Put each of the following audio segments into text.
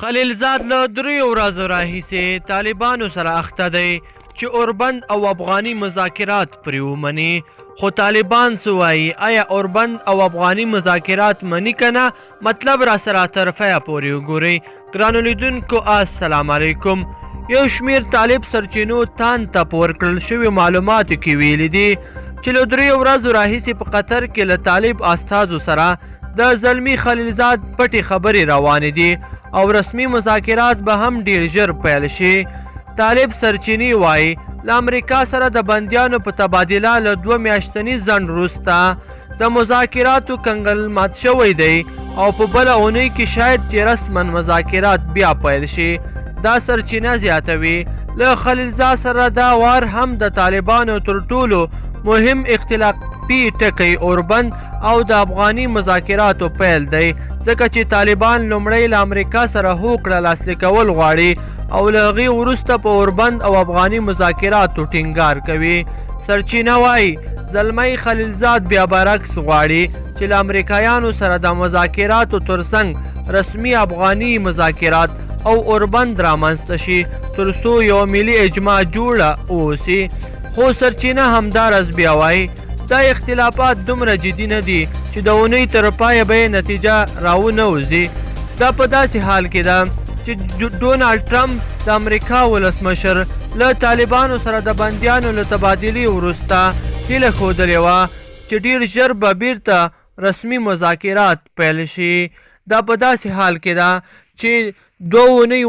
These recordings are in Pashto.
خلیلزاد له 3 ورځو راهیسې طالبانو سره اخته دی چې اوربند او افغاني مذاکرات پرې ومني، خو طالبان څه وایي؟ آیا اوربند او افغاني مذاکرات مني که نه؟ مطلب را سره طرفه پورې وګورئ. ګرانو لیدونکو السلام علیکم. یو شمیر طالب سرچینو تان ته په ورکړل شوي معلوماتو کې ویلي دي چې له 3 ورځو راهیسې په قطر کې له طالب استازو سره د زلمي خلیلزاد پټې خبرې روانې دي او رسمي مذاکرات به هم ډیر ژر پیل شي. طالب سرچینی وایي له امریکا سره د بندیانو په تبادله له 2 میاشتني ځنډ وروسته د مذاکراتو کنګل مات شوی دی او په بله اونۍ کې شاید چې رسما مذاکرات بیا پیل شي. دا سرچینه زیاتوي له خلیلزاد سره دا وار هم د طالبانو تر ټولو مهم اختلافي ټکی اوربند او د افغاني مذاکراتو پیل دی، ځکه چې طالبان لومړی له امریکا سره هوکړه لاسلیک کول غواړي او له هغې وروسته په اوربند او افغاني مذاکراتو ټینګار کوي. سرچینه وایي زلمی خلیلزاد بیا برعکس غواړي چې له امریکایانو سره د مذاکراتو ترڅنګ رسمي افغاني مذاکرات او اوربند رامنځته شي تر څو یو ملي اجماع جوړه واوسي. خو سرچینه همداراز بیا وایي دا اختلافات دومره جدي نه دي چې د اونۍ تر پایه به یې نتیجه راونه وځي. دا په داسې حال کې ده چې ډونالډ ټرمپ د امریکا ولسمشر له طالبانو سره د بندیانو له تبادلې وروسته هیله ښودلې وه چې ډیر ژر به بیرته رسمي مذاکرات پیل شي. دا په داسې حال کې ده چې 2 اونۍ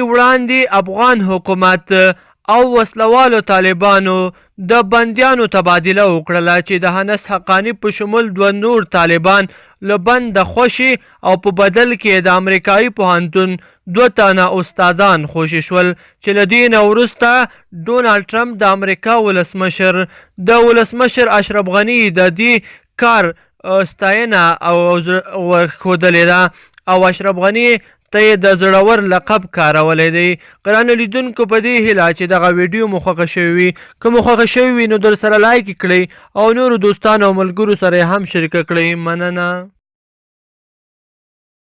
وړاندې افغان حکومت او وسلوالو طالبانو د بندیانو تبادله وکړله چې د هنس حقانی په شمول 2 نور طالبان له بند خوشي او په بدل کې د امریکایي پوهنتون 2 تنه استادان خوشي شول چې له دې نه وروسته ډونالډ ټرمپ د امریکا ولسمشر اشرف غني د دې کار ستاینه او ښودلې ده او اشرف غني ته یې د زړور لقب کارولی دی. ګرانو لیدونکو په دې هیله چې دغه ویډیو مو خوښه شوې وي، که مو خوښه شوې وي نو در سره لایک کړئ او نورو دوستانو او ملګرو سره یې هم شریکه کړئ. مننه.